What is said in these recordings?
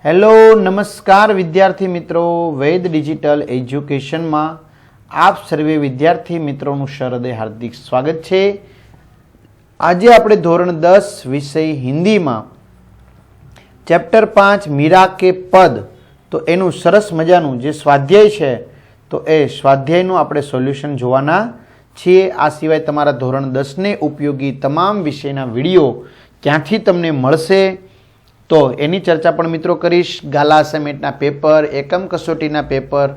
Hello नमस्कार विद्यार्थी मित्रों, वेद डिजिटल एज्युकेशन में आप सर्वे विद्यार्थी मित्रों हृदय हार्दिक स्वागत है। आज आपणे धोरण 10 विषय हिंदी में चैप्टर 5 मीरा के पद तो एनु सरस मजानु जे स्वाध्याय है तो ए स्वाध्यायनु आपणे सोल्यूशन जोवाना छीए। आ सिवाय तमारा धोरण 10 ने उपयोगी तमाम विषयना विडियो क्यांथी तमने मळशे तो एनी चर्चा पण मित्रों करीश। गाला असाइनमेंटना पेपर, एकम कसोटीना पेपर,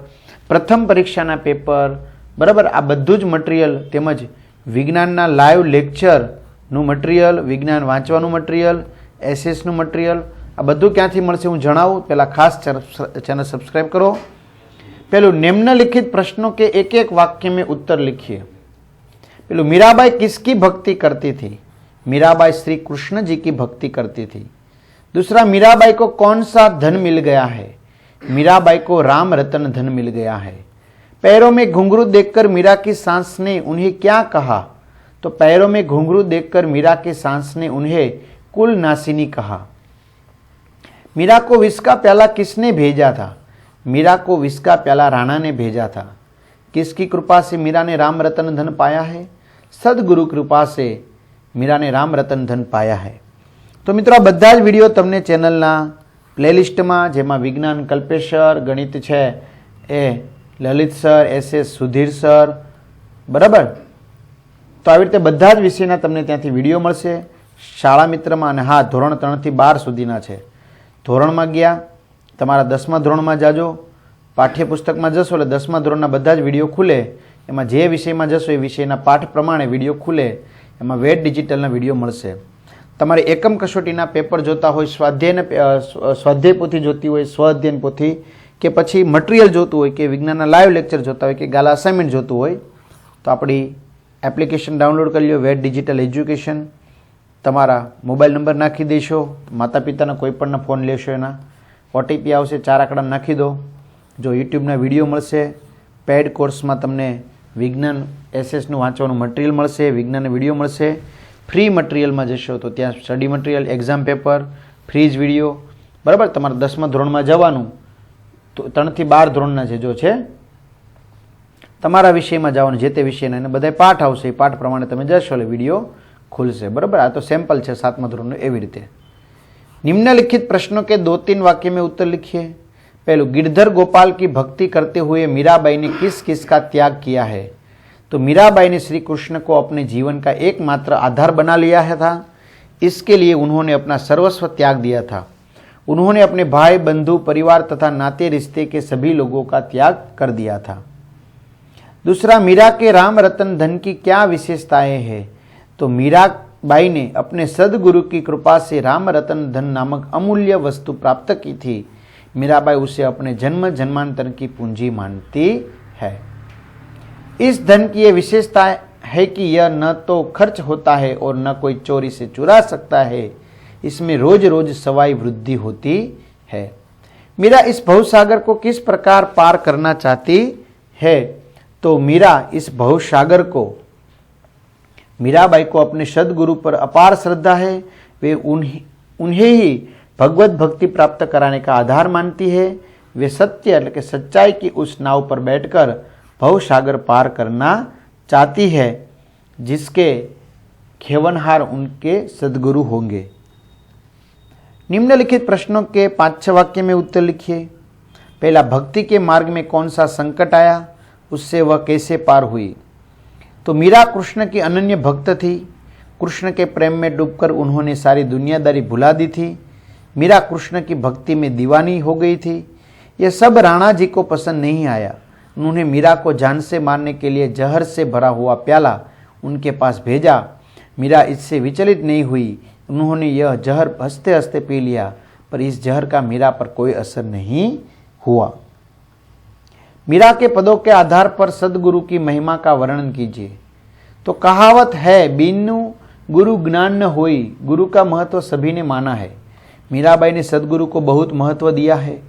प्रथम परीक्षाना पेपर, बराबर आ बधुं ज मटीरियल तेमज विज्ञानना लाइव लेक्चरनुं मटीरियल, विज्ञान वांचवानुं मटीरियल, एसएसनुं मटीरियल आ बधुं क्यांथी मळशे हुं जणावुं। पहेला खास चैनल सब्सक्राइब करो। पेलुं निम्नलिखित प्रश्नों के एक एक वाक्य में उत्तर लिखिए। पेलुं मीराबाई किसकी भक्ति करती थी? मीराबाई श्री कृष्ण जी की भक्ति करती थी। दूसरा, मीराबाई को कौन सा धन मिल गया है? मीराबाई को राम रतन धन मिल गया है। पैरों में घुंघरू देखकर मीरा की सास ने उन्हें क्या कहा? तो पैरों में घुंघरू देखकर मीरा की सास ने उन्हें कुल नासिनी कहा। मीरा को विष का प्याला किसने भेजा था? मीरा को विष का प्याला राणा ने भेजा था। किसकी कृपा से मीरा ने राम रतन धन पाया है? सदगुरु कृपा से मीरा ने राम रतन धन पाया है। तो मित्रों, आ बधा ज विडियो तमने चेनलना प्लेलिस्ट में, जेमां विज्ञान कल्पेश सर, गणित है ए Lalit sir, SS Sudhir sir, बराबर। तो आ रीते बधा ज विषयना तमने त्यांथी विडियो मळशे शाळा मित्र में। अने हाँ, धोरण 3 થી 12 सुधीना छे। धोरण में गया तमारा 10मा धोरण में जाजो, पाठ्यपुस्तक में जशो एटले 10मा धोरणना बधा ज विडियो खुले। एमां जे विषय में जशो ए विषयना पाठ प्रमाणे विडियो खुले, एमां वेद डिजिटलना विडियो मळशे। तमारे एकम कसोटीना पेपर जोता होय, स्वाध्याय पोथी जोती होय, स्व अध्ययन पोथी के पछी मटीरियल जोतुं होय के विज्ञानना लाइव लेक्चर जोता होय के गाला असाइनमेंट जोतुं होय तो आपणी एप्लिकेशन डाउनलॉड कर लो, वेद डिजिटल एज्युकेशन। तमारा मोबाइल नंबर नाखी देशो, माता पिताना कोईपणना फोन लेशो, एना ओटीपी आवशे, 4 आंकड़ा नाखी दो। जो यूट्यूबना विडियो मळशे, पेड कोर्स में तमने विज्ञान एसएसनुं वांचवानुं मटीरियल मळशे, विज्ञानना विडियो मळशे। फ्री मटीरियल में जशो तो त्या स्टडी मटीरियल, एक्जाम पेपर, फ्रीज विडियो, बराबर। तमारे 10मा धोरण में जवानुं तो 3 થી 12 धोरणना जो छे तमारा विषय में जवानुं, जे ते विषयना एने बधाय पाठ आवशे, पाठ प्रमाणे तमे जशो એટલે विडियो खुलशे, बराबर। आ तो सैम्पल छे 7मा धोरणनुं। एवी रीते निम्नलिखित प्रश्नों के 2-3 वाक्य में उत्तर लिखिए। पहलू, गिरधर गोपाल की भक्ति करते हुए मीराबाई ने किस किस का त्याग किया है? तो मीराबाई ने श्री कृष्ण को अपने जीवन का एकमात्र आधार बना लिया है था। इसके लिए उन्होंने अपना सर्वस्व त्याग दिया था। उन्होंने अपने भाई, बंधु, परिवार तथा नाते रिश्ते के सभी लोगों का त्याग कर दिया था। दूसरा, मीरा के राम रतन धन की क्या विशेषताएं हैं? तो मीराबाई ने अपने सदगुरु की कृपा से राम रतन धन नामक अमूल्य वस्तु प्राप्त की थी। मीराबाई उसे अपने जन्म जन्मांतर की पूंजी मानती है। इस धन की यह विशेषता है कि यह न तो खर्च होता है और न कोई चोरी से चुरा सकता है। इसमें रोज रोज सवाई वृद्धि होती है। मीरा इस भवसागर को किस प्रकार पार करना चाहती है? तो मीरा इस भवसागर को, मीराबाई को अपने सदगुरु पर अपार श्रद्धा है। वे उन्हें ही भगवत भक्ति प्राप्त कराने का आधार मानती है। वे सत्य यानी कि सच्चाई की उस नाव पर बैठकर भव सागर पार करना चाहती है, जिसके खेवनहार उनके सदगुरु होंगे। निम्नलिखित प्रश्नों के 5-6 वाक्य में उत्तर लिखिए। पहला, भक्ति के मार्ग में कौन सा संकट आया, उससे वह कैसे पार हुई? तो मीरा कृष्ण की अनन्य भक्त थी। कृष्ण के प्रेम में डूबकर उन्होंने सारी दुनियादारी भुला दी थी। मीरा कृष्ण की भक्ति में दीवानी हो गई थी। यह सब राणा जी को पसंद नहीं आया। उन्होंने मीरा को जान से मारने के लिए जहर से भरा हुआ प्याला उनके पास भेजा। मीरा इससे विचलित नहीं हुई। उन्होंने यह जहर हंसते हंसते पी लिया, पर इस जहर का मीरा पर कोई असर नहीं हुआ। मीरा के पदों के आधार पर सदगुरु की महिमा का वर्णन कीजिए। तो कहावत है, बिनु गुरु ज्ञान न होई। गुरु का महत्व सभी ने माना है। मीराबाई ने सदगुरु को बहुत महत्व दिया है।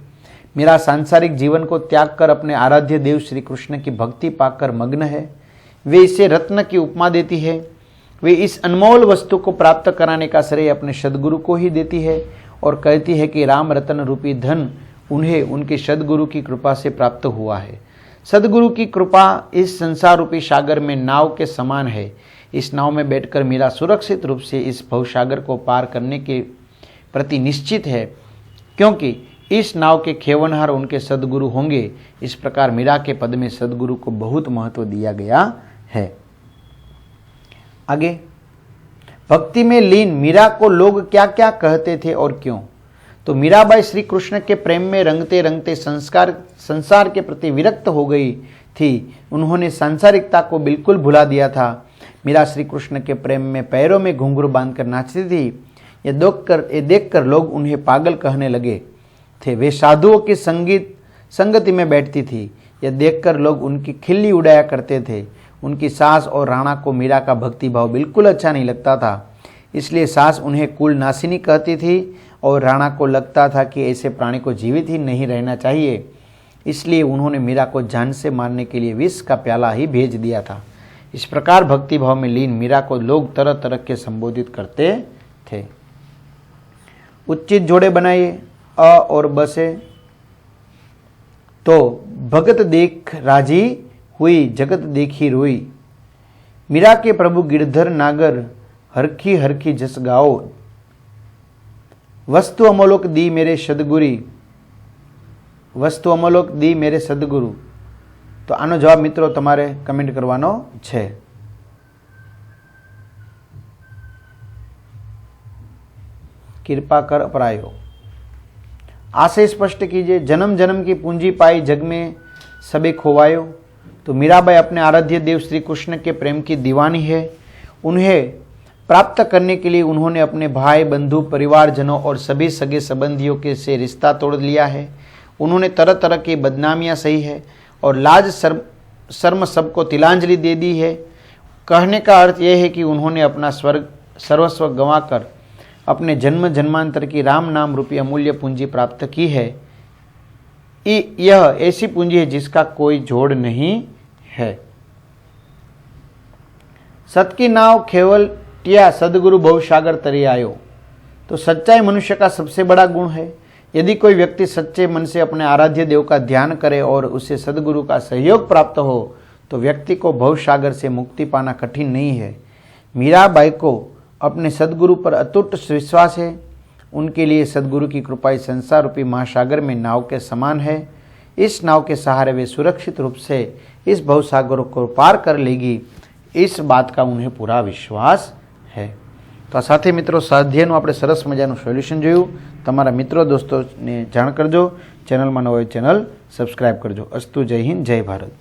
मीरा सांसारिक जीवन को त्याग कर अपने आराध्य देव श्री कृष्ण की भक्ति पाकर मग्न है। वे इसे रत्न की उपमा देती है। वे इस अनमोल वस्तु को प्राप्त कराने का श्रेय अपने सदगुरु को ही देती है और कहती है कि राम रतन रूपी धन उन्हें उनके सद्गुरु की कृपा से प्राप्त हुआ है। सद्गुरु की कृपा इस संसार रूपी सागर में नाव के समान है। इस नाव में बैठकर मीरा सुरक्षित रूप से इस भवसागर को पार करने के प्रति निश्चित है, क्योंकि इस नाव के खेवनहार उनके सद्गुरु होंगे। इस प्रकार मीरा के पद में सद्गुरु को बहुत महत्व दिया गया है। आगे, भक्ति में लीन मीरा को लोग क्या क्या कहते थे और क्यों? तो मीराबाई श्री कृष्ण के प्रेम में रंगते रंगते संसार के प्रति विरक्त हो गई थी। उन्होंने सांसारिकता को बिल्कुल भुला दिया था। मीरा श्री कृष्ण के प्रेम में पैरों में घुंघरू बांधकर नाचती थी। ये देखकर लोग उन्हें पागल कहने लगे थे। वे साधुओं की संगति में बैठती थी। यह देखकर लोग उनकी खिल्ली उड़ाया करते थे। उनकी सास और राणा को मीरा का भक्ति भाव बिल्कुल अच्छा नहीं लगता था, इसलिए सास उन्हें कुल नासिनी कहती थी और राणा को लगता था कि ऐसे प्राणी को जीवित ही नहीं रहना चाहिए। इसलिए उन्होंने मीरा को जान से मारने के लिए विष का प्याला ही भेज दिया था। इस प्रकार भक्ति भाव में लीन मीरा को लोग तरह तरह के संबोधित करते थे। उचित जोड़े बनाइए अ और ब से। तो भगत देख राजी हुई, जगत देखी रोई। मीरा के प्रभु गिरधर नागर हरखी हरखी जस गाओ। वस्तु अमोलोक दी मेरे सदगुरी, वस्तु अमोलोक दी मेरे सदगुरु। तो आनो जवाब मित्रों तमारे कमेंट करवानो छे। कृपा कर अपरायो। आशय स्पष्ट कीजिए। जन्म जन्म की पूंजी पाई जग में सबे खोवायो। तो मीराबाई अपने आराध्य देव श्री कृष्ण के प्रेम की दीवानी है। उन्हें प्राप्त करने के लिए उन्होंने अपने भाई बंधु परिवारजनों और सभी सगे संबंधियों के से रिश्ता तोड़ लिया है। उन्होंने तरह तरह की बदनामियां सही है और लाज शर्म सबको तिलांजलि दे दी है। कहने का अर्थ यह है कि उन्होंने अपना सर्वस्व गंवाकर अपने जन्म जन्मांतर की राम नाम रूपी अमूल्य पूंजी प्राप्त की है। यह ऐसी पूंजी है जिसका कोई जोड़ नहीं है। सत की नाव खेवटिया सदगुरु भवसागर तरी आयो। तो सच्चाई मनुष्य का सबसे बड़ा गुण है। यदि कोई व्यक्ति सच्चे मन से अपने आराध्य देव का ध्यान करे और उसे सदगुरु का सहयोग प्राप्त हो तो व्यक्ति को भवसागर से मुक्ति पाना कठिन नहीं है। मीराबाई को अपने सदगुरु पर अटूट विश्वास है। उनके लिए सदगुरु की कृपा इस संसार रूपी महासागर में नाव के समान है। इस नाव के सहारे वे सुरक्षित रूप से इस भवसागर को पार कर लेगी, इस बात का उन्हें पूरा विश्वास है। तो साथी मित्रों, स्वाध्यायનું આપણે સરસ મજાનું સોલ્યુશન જોયું। તમારા મિત્રો દોસ્તોને જાણ કરજો। ચેનલમાં નવો હોય ચેનલ સબસ્ક્રાઇબ કરજો। અસ્તુ, જય હિન્દ, જય ભારત।